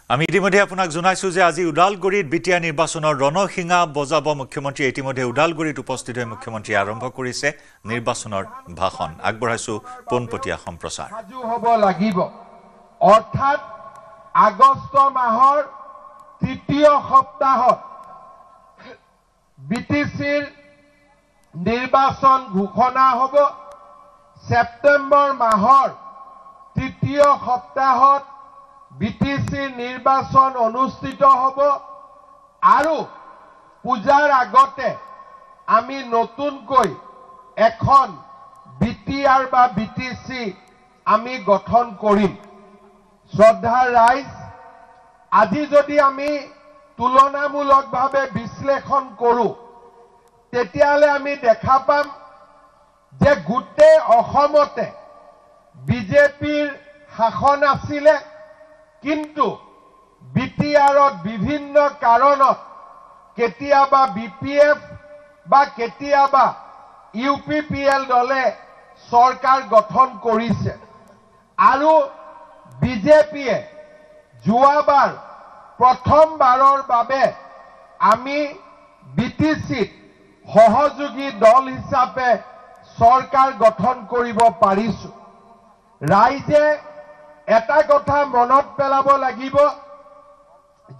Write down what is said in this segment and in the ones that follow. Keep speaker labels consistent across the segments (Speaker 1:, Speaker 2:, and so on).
Speaker 1: আমি ইতিমধ্যে আপোনাক জনাইছো যে আজি উদালগুৰিত বিটিয়া নিৰ্বাচনৰ ৰণসিঙা বজাব মুখ্যমন্ত্ৰী ইতিমধ্যে উদালগুৰিত উপস্থিত হৈ মুখ্যমন্ত্ৰী আৰম্ভ কৰিছে নিৰ্বাচনৰ ভাষণ আগবঢ়াইছো পোনপটীয়া সম্প্ৰচাৰ
Speaker 2: সাজু হ'ব লাগিব অৰ্থাৎ আগষ্ট মাহৰ তৃতীয় সপ্তাহত বিটিচিৰ নিৰ্বাচন ঘোষণা হ'ব সেপ্টেম্বৰ মাহৰ তৃতীয় সপ্তাহত বিটিচি নিৰ্বাচন অনুষ্ঠিত হ'ব আৰু পূজাৰ আগতে আমি নতুনকৈ এখন বিটিআৰ বা বিটিচি আমি গঠন কৰিম শ্ৰদ্ধাৰ ৰাইজ আজি যদি আমি তুলনামূলকভাৱে বিশ্লেষণ কৰোঁ তেতিয়ালে আমি দেখা পাম যে গোটেই অসমতে বিজেপিৰ শাসন আছিলে কিন্তু বিটিআৰত বিভিন্ন কাৰণত কেতিয়াবা বিপিএফ বা কেতিয়াবা ইউপিপিএল দলে চৰকাৰ গঠন কৰিছে আৰু বিজেপিয়ে যোৱাবাৰ প্ৰথমবাৰৰ বাবে আমি বিটিচিত সহযোগী দল হিচাপে চৰকাৰ গঠন কৰিব পাৰিছো ৰাইজে এটা কথা মনত পেলাব লাগিব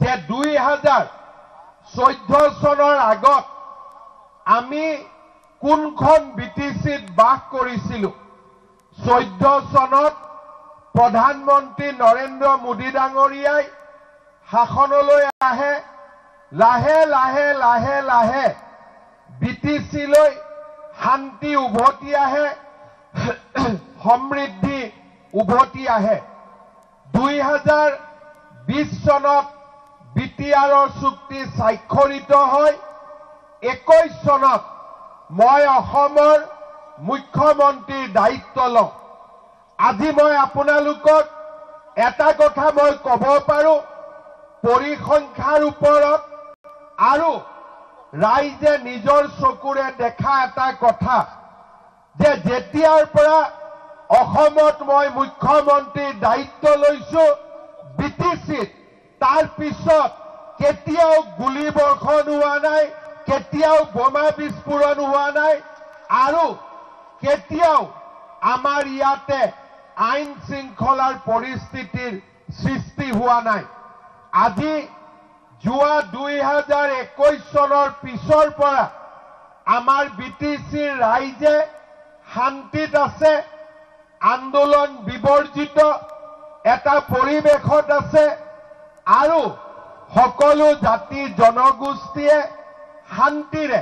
Speaker 2: যে 2014 চনৰ আগত আমি কোনখন বিটিচিত বাস কৰিছিলো 14 চনত প্ৰধানমন্ত্ৰী নৰেন্দ্ৰ মোদী ডাঙৰীয়াই শাসনলৈ আহে লাহে লাহে লাহে লাহে বিটিচিলৈ শান্তি উভতি আহে সমৃদ্ধি উভতি আহে 2020 চনত বিটিআৰৰ চুক্তি স্বাক্ষৰিত হয় 21 চনত মই অসমৰ মুখ্যমন্ত্ৰীৰ দায়িত্ব লওঁ আজি মই আপোনালোকক এটা কথা মই ক'ব পাৰো পৰিসংখ্যাৰ ওপৰত আৰু ৰাইজে নিজৰ চকুৰে দেখা এটা কথা যে যেতিয়াৰ পৰা অসমত মই মুখ্যমন্ত্ৰীৰ দায়িত্ব লৈছো বিটিচিত তাৰ পিছত কেতিয়াও গুলি বৰ্ষণ হোৱা নাই কেতিয়াও বোমা বিস্ফোৰণ হোৱা নাই আৰু কেতিয়াও আমাৰ ইয়াতে আইন শৃংখলাৰ পৰিস্থিতিৰ সৃষ্টি হোৱা নাই আজি যোৱা 2021 চনৰ পিছৰ পৰা আমাৰ বিটিচিৰ ৰাইজে শান্তিত আছে আন্দোলন বিবৰ্জিত এটা পৰিৱেশত আছে আৰু সকলো জাতি জনগোষ্ঠীয়ে শান্তিৰে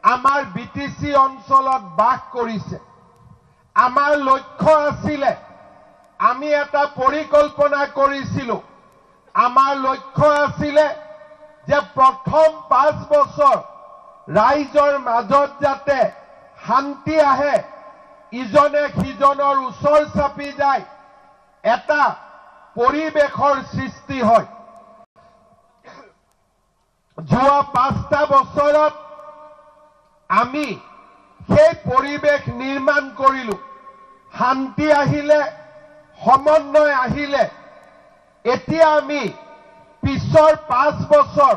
Speaker 2: আমাৰ বিটিচি অঞ্চলত বাস কৰিছে আমাৰ লক্ষ্য আছিলে আমি এটা পৰিকল্পনা কৰিছিলো আমাৰ লক্ষ্য আছিলে যে প্ৰথম 5 বছৰ ৰাইজৰ মাজত যাতে শান্তি আহে ইজনে সিজনৰ ওচৰ চাপি যায় এটা পৰিৱেশৰ সৃষ্টি হয় যোৱা 5টা বছৰত আমি সেই পৰিৱেশ নিৰ্মাণ কৰিলো শান্তি আহিলে সমন্বয় আহিলে এতিয়া আমি পিছৰ 5 বছৰ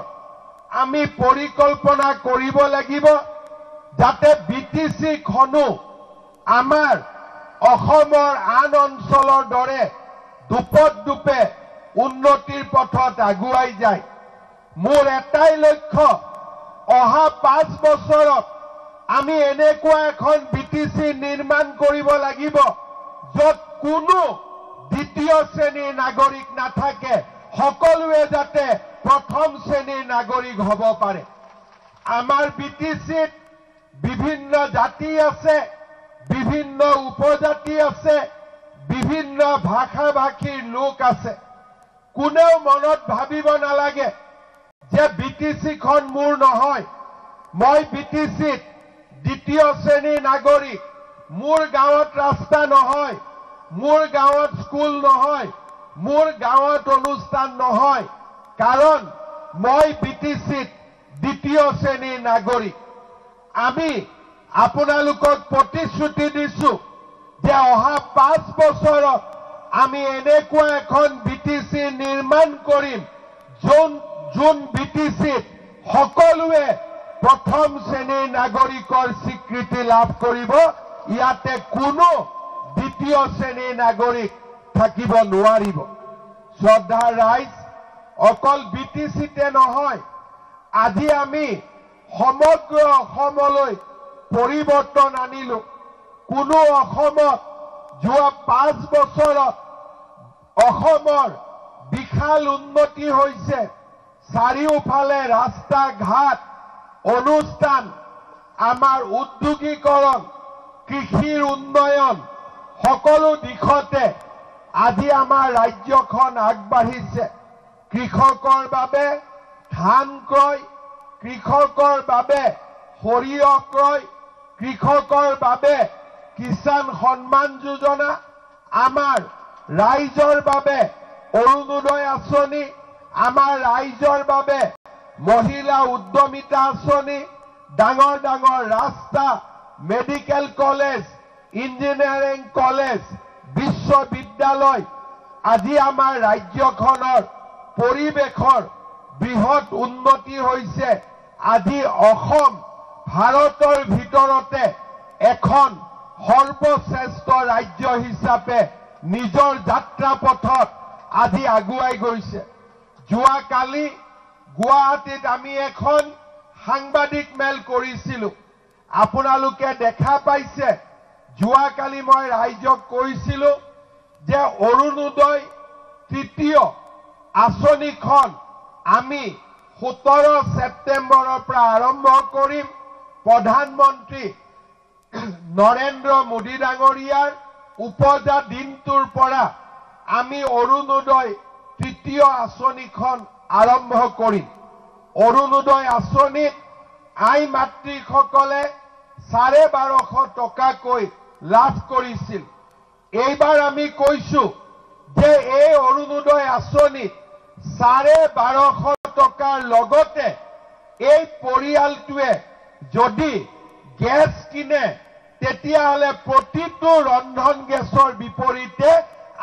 Speaker 2: আমি পৰিকল্পনা কৰিব লাগিব যাতে বিটিচি খনো আমাৰ অসমৰ আন অঞ্চলৰ দৰে দুপে উন্নতিৰ পথত আগুৱাই যায় মোৰ এটাই লক্ষ্য অহা 5 বছৰত আমি এনেকুৱা এখন বিটিচি নিৰ্মাণ কৰিব লাগিব য'ত কোনো দ্বিতীয় শ্ৰেণীৰ নাগৰিক নাথাকে সকলোৱে যাতে প্ৰথম শ্ৰেণীৰ নাগৰিক হ'ব পাৰে আমাৰ বিটিচিত বিভিন্ন জাতি আছে বিভিন্ন উপজাতি আছে বিভিন্ন ভাষা ভাষীৰ লোক আছে কোনেও মনত ভাবিব নালাগে যে বিটিচিখন মোৰ নহয় মই বিটিচিত দ্বিতীয় শ্ৰেণীৰ নাগৰিক মোৰ গাঁৱত ৰাস্তা নহয় মোৰ গাঁৱত স্কুল নহয় মোৰ গাঁৱত অনুষ্ঠান নহয় কাৰণ মই বিটিচিত দ্বিতীয় শ্ৰেণীৰ নাগৰিক আমি আপোনালোকক প্ৰতিশ্ৰুতি দিছো যে অহা 5 বছৰত আমি এনেকুৱা এখন বিটিসি নিৰ্মাণ কৰিম যোন বিটিসিত সকলোৱে প্ৰথম শ্ৰেণীৰ নাগৰিকৰ স্বীকৃতি লাভ কৰিব ইয়াতে কোনো দ্বিতীয় শ্ৰেণীৰ নাগৰিক থাকিব নোৱাৰিব শ্ৰদ্ধা ৰাইজ অকল বিটিসিতে নহয় আজি আমি সমগ্ৰ অসমলৈ পৰিৱৰ্তন আনিলো কোনো অসমত যোৱা 5 বছৰত অসমৰ বিশাল উন্নতি হৈছে চাৰিওফালে ৰাস্তা ঘাট অনুষ্ঠান আমাৰ উদ্যোগীকৰণ কৃষিৰ উন্নয়ন সকলো দিশতে আজি আমাৰ ৰাজ্যখন আগবাঢ়িছে কৃষকৰ বাবে ধান ক্ৰয় কৃষকৰ বাবে সৰিয়হ ক্ৰয় কৃষকৰ বাবে কিষাণ সন্মান যোজনা আমাৰ ৰাইজৰ বাবে অৰুণোদয় আঁচনি আমাৰ ৰাইজৰ বাবে মহিলা উদ্যমিতা আঁচনি ডাঙৰ ডাঙৰ ৰাস্তা মেডিকেল কলেজ ইঞ্জিনিয়াৰিং কলেজ বিশ্ববিদ্যালয় আজি আমাৰ ৰাজ্যখনৰ পৰিৱেশৰ বৃহৎ উন্নতি হৈছে আজি অসম ভাৰতৰ ভিতৰতে এখন সৰ্বশ্ৰেষ্ঠ ৰাজ্য হিচাপে নিজৰ যাত্ৰা পথত আজি আগুৱাই গৈছে যোৱাকালি গুৱাহাটীত আমি এখন সাংবাদিক মেল কৰিছিলো আপোনালোকে দেখা পাইছে যোৱাকালি মই ৰাইজক কৈছিলো যে অৰুণোদয় তৃতীয় আঁচনিখন আমি 17 ছেপ্টেম্বৰৰ পৰা আৰম্ভ কৰিম প্ৰধানমন্ত্ৰী নৰেন্দ্ৰ মোদী ডাঙৰীয়াৰ উপজা দিনটোৰ পৰা আমি অৰুণোদয় তৃতীয় আঁচনিখন আৰম্ভ কৰিম অৰুণোদয় আঁচনিত আই মাতৃসকলে 1250 টকাকৈ লাভ কৰিছিল এইবাৰ আমি কৈছো যে এই অৰুণোদয় আঁচনিত 1250 টকাৰ লগতে এই পৰিয়ালটোৱে যদি গেছ কিনে তেতিয়াহলে প্ৰতিটো ৰন্ধন গেছৰ বিপৰীতে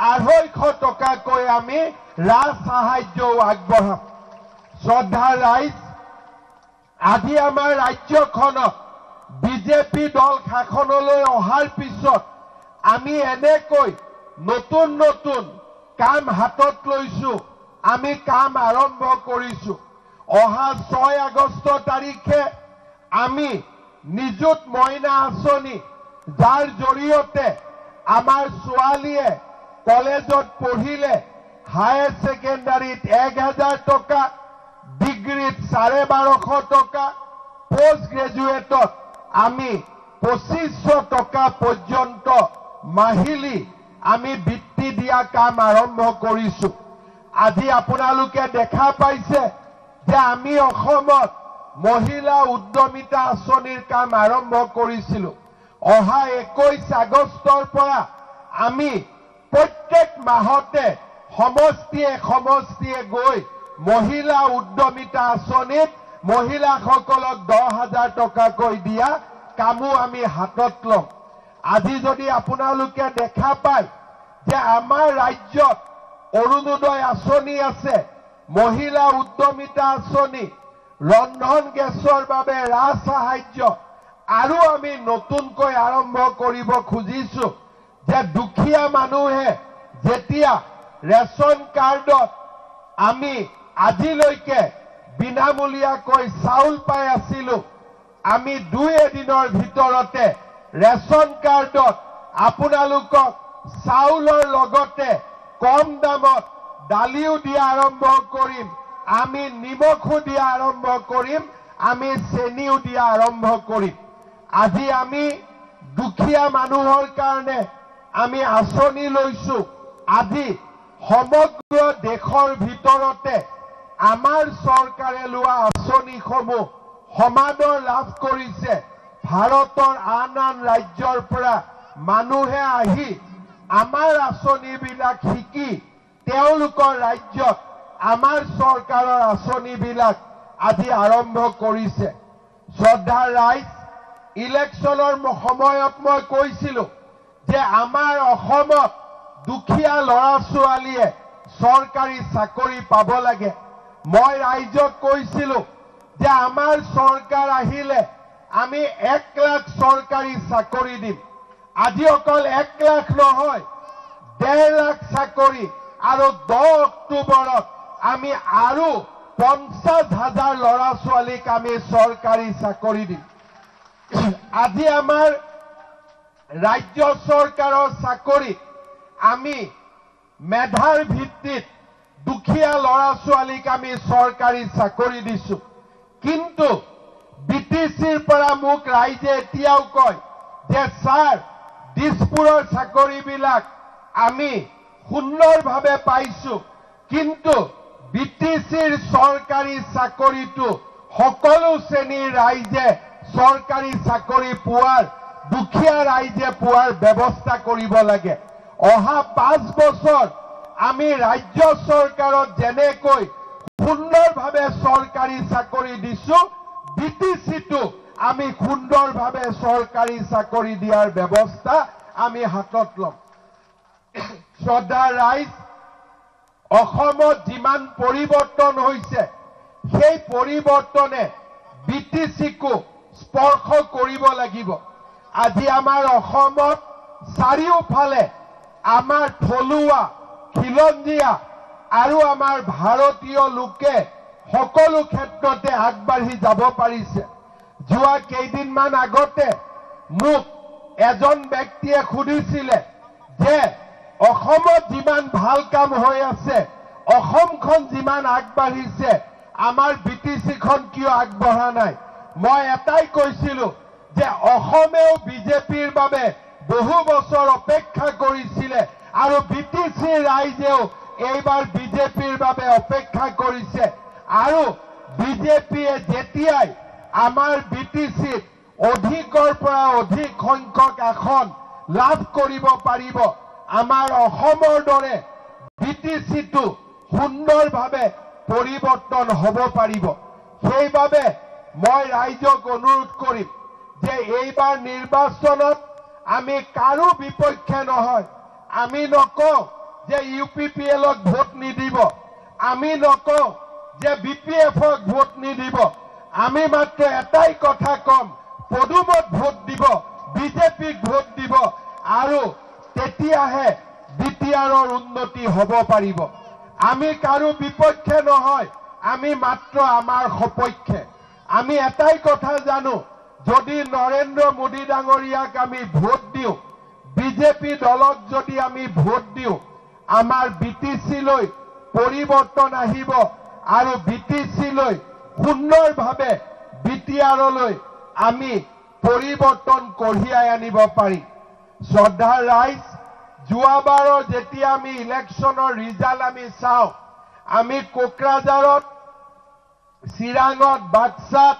Speaker 2: 250 টকাকৈ আমি ৰাজ সাহায্যও আগবঢ়াম শ্ৰদ্ধা ৰাইজ আজি আমাৰ ৰাজ্যখনত বিজেপি দল শাসনলৈ অহাৰ পিছত আমি এনেকৈ নতুন নতুন কাম হাতত লৈছো আমি কাম আৰম্ভ কৰিছো অহা 6 আগষ্ট তাৰিখে আমি নিযুত মইনা আঁচনি যাৰ জৰিয়তে আমাৰ ছোৱালীয়ে কলেজত পঢ়িলে হায়াৰ সেকেন্ডাৰীত 1000 টকা ডিগ্ৰীত 1250 টকা পোষ্ট গ্ৰেজুৱেটত আমি 2500 টকা পৰ্যন্ত মাহিলী আমি বৃত্তি দিয়া কাম আৰম্ভ কৰিছো আজি আপোনালোকে দেখা পাইছে যে আমি অসমত মহিলা উদ্যমিতা আঁচনিৰ কাম আৰম্ভ কৰিছিলো অহা 21 আগষ্টৰ পৰা আমি প্ৰত্যেক মাহতে সমষ্টিয়ে গৈ মহিলা উদ্যমিতা আঁচনিত মহিলাসকলক 10,000 টকাকৈ দিয়া কামো আমি হাতত লম আজি যদি আপোনালোকে দেখা পায় যে আমাৰ ৰাজ্যত অৰুণোদয় আঁচনি আছে মহিলা উদ্যমিতা আঁচনি ৰন্ধন গেছৰ বাবে ৰাজ সাহায্য আৰু আমি নতুনকৈ আৰম্ভ কৰিব খুজিছো যে দুখীয়া মানুহে যেতিয়া ৰেচন কাৰ্ডত আমি আজিলৈকে বিনামূলীয়াকৈ চাউল পাই আছিলো আমি 2 এদিনৰ ভিতৰতে ৰেচন কাৰ্ডত আপোনালোকক চাউলৰ লগতে কম দামত দালিও দিয়া আৰম্ভ কৰিম আমি নিমখো দিয়া আৰম্ভ কৰিম আমি চেনিও দিয়া আৰম্ভ কৰিম আজি আমি দুখীয়া মানুহৰ কাৰণে আমি আঁচনি লৈছো আজি সমগ্ৰ দেশৰ ভিতৰতে আমাৰ চৰকাৰে লোৱা আঁচনিসমূহ সমাদৰ লাভ কৰিছে ভাৰতৰ আন ৰাজ্যৰ পৰা মানুহে আহি আমাৰ আঁচনিবিলাক শিকি তেওঁলোকৰ ৰাজ্যত আমাৰ চৰকাৰৰ আঁচনিবিলাক আজি আৰম্ভ কৰিছে শ্ৰদ্ধা ৰাইজ ইলেকশ্যনৰ সময়ত মই কৈছিলো যে আমাৰ অসমত দুখীয়া ল'ৰা ছোৱালীয়ে চৰকাৰী চাকৰি পাব লাগে মই ৰাইজক কৈছিলোঁ যে আমাৰ চৰকাৰ আহিলে আমি 1 লাখ চৰকাৰী চাকৰি দিম আজি অকল 1 লাখ নহয় 1.5 লাখ চাকৰি আৰু 10 অক্টোবৰত আমি আৰু 50,000 ল'ৰা ছোৱালীক আমি চৰকাৰী চাকৰি দিম আজি আমাৰ ৰাজ্য চৰকাৰৰ চাকৰি আমি মেধাৰ ভিত্তিত দুখীয়া ল'ৰা ছোৱালীক আমি চৰকাৰী চাকৰি দিছো কিন্তু বিটিচিৰ পৰা মোক ৰাইজে এতিয়াও কয় যে স্যাৰ দিছপুৰৰ চাকৰিবিলাক আমি সুন্দৰভাৱে পাইছো কিন্তু বিটিচিৰ চৰকাৰী চাকৰিটো সকলো শ্ৰেণীৰ ৰাইজে চৰকাৰী চাকৰি পোৱাৰ দুখীয়া ৰাইজে পোৱাৰ ব্যৱস্থা কৰিব লাগে অহা 5 বছৰ আমি ৰাজ্য চৰকাৰত যেনেকৈ সুন্দৰভাৱে চৰকাৰী চাকৰি দিছো বিটিচিটো আমি সুন্দৰভাৱে চৰকাৰী চাকৰি দিয়াৰ ব্যৱস্থা আমি হাতত ল'ম শ্ৰদ্ধা ৰাইজ অসমত যিমান পৰিৱৰ্তন হৈছে সেই পৰিৱৰ্তনে বিটিচিকো স্পৰ্শ কৰিব লাগিব আজি আমাৰ অসমত চাৰিওফালে আমাৰ থলুৱা খিলঞ্জীয়া আৰু আমাৰ ভাৰতীয় লোকে সকলো ক্ষেত্ৰতে আগবাঢ়ি যাব পাৰিছে যোৱা কেইদিনমান আগতে মোক এজন ব্যক্তিয়ে সুধিছিলে যে অসমত যিমান ভাল কাম হৈ আছে অসমখন যিমান আগবাঢ়িছে আমাৰ বিটিচিখন কিয় আগবঢ়া নাই মই এটাই কৈছিলোঁ যে অসমেও বিজেপিৰ বাবে বহু বছৰ অপেক্ষা কৰিছিলে আৰু বিটিচি ৰাইজেও এইবাৰ বিজেপিৰ বাবে অপেক্ষা কৰিছে আৰু বিজেপিয়ে যেতিয়াই আমাৰ বিটিচিত অধিকৰ পৰা অধিক সংখ্যক আসন লাভ কৰিব পাৰিব আমাৰ অসমৰ দৰে বিটিচিটো সুন্দৰভাৱে পৰিৱৰ্তন হ'ব পাৰিব সেইবাবে মই ৰাইজক অনুৰোধ কৰিম যে এইবাৰ নিৰ্বাচনত আমি কাৰো বিপক্ষে নহয় আমি নকওঁ যে ইউপিপিএলক ভোট নিদিব আমি নকওঁ যে বিপিএফক ভোট নিদিব আমি মাত্ৰ এটাই কথা কম পদুমত ভোট দিব বিজেপিক ভোট দিব আৰু তেতিয়াহে বিটিআৰৰ উন্নতি হ'ব পাৰিব আমি কাৰো বিপক্ষে নহয় আমি মাত্ৰ আমাৰ সপক্ষে আমি এটাই কথা জানো যদি নৰেন্দ্ৰ মোদী ডাঙৰীয়াক আমি ভোট দিওঁ বিজেপি দলক যদি আমি ভোট দিওঁ আমাৰ বিটিচিলৈ পৰিৱৰ্তন আহিব আৰু বিটিচিলৈ সুন্দৰভাৱে বিটিআৰলৈ আমি পৰিৱৰ্তন কঢ়িয়াই আনিব পাৰিম শ্ৰদ্ধা ৰাইজ যোৱাবাৰৰ যেতিয়া আমি ইলেকশ্যনৰ ৰিজাল্ট আমি চাওঁ আমি কোকৰাঝাৰত চিৰাঙত বাক্সাত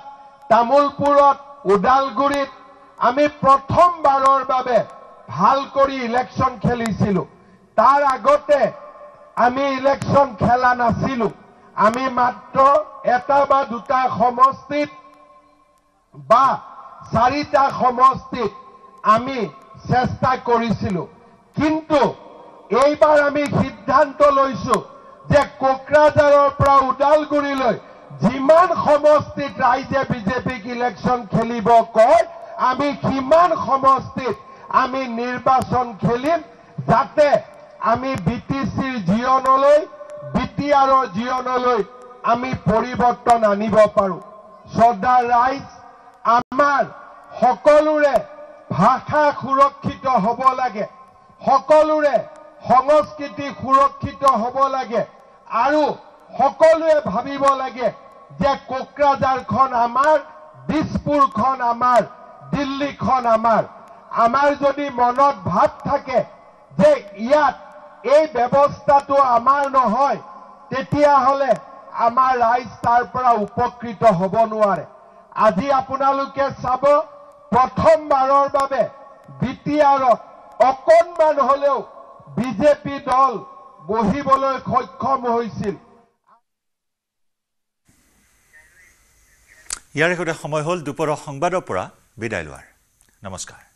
Speaker 2: তামুলপুৰত ওদালগুৰিত আমি প্ৰথমবাৰৰ বাবে ভাল কৰি ইলেকশ্যন খেলিছিলোঁ তাৰ আগতে আমি ইলেকশ্যন খেলা নাছিলোঁ আমি মাত্ৰ এটা বা দুটা সমষ্টিত বা 4টা সমষ্টিত আমি চেষ্টা কৰিছিলোঁ কিন্তু এইবাৰ আমি সিদ্ধান্ত লৈছো যে কোকৰাঝাৰৰ পৰা ওদালগুৰিলৈ যিমান সমষ্টিত ৰাইজে বিজেপিক ইলেকশ্যন খেলিব কয় আমি সিমান সমষ্টিত আমি নিৰ্বাচন খেলিম যাতে আমি বিটিচিৰ জীৱনলৈ বিটিআৰৰ জীৱনলৈ আমি পৰিৱৰ্তন আনিব পাৰোঁ শ্ৰদ্ধা ৰাইজ আমাৰ সকলোৰে ভাষা সুৰক্ষিত হ'ব লাগে সকলোৰে সংস্কৃতি সুৰক্ষিত হ'ব লাগে আৰু সকলোৱে ভাবিব লাগে যে কোকৰাঝাৰখন আমাৰ দিছপুৰখন আমাৰ দিল্লীখন আমাৰ যদি মনত ভাৱ থাকে যে ইয়াত এই ব্যৱস্থাটো আমাৰ নহয় তেতিয়াহ'লে আমাৰ ৰাইজ তাৰ পৰা উপকৃত হ'ব নোৱাৰে আজি আপোনালোকে চাব প্ৰথমবাৰৰ বাবে বিটিআৰত অকণমান হ'লেও বিজেপি দল বহিবলৈ সক্ষম হৈছিল
Speaker 1: ইয়াৰ সৈতে সময় হ'ল দুপৰৰ সংবাদৰ পৰা বিদায় লোৱাৰ নমস্কাৰ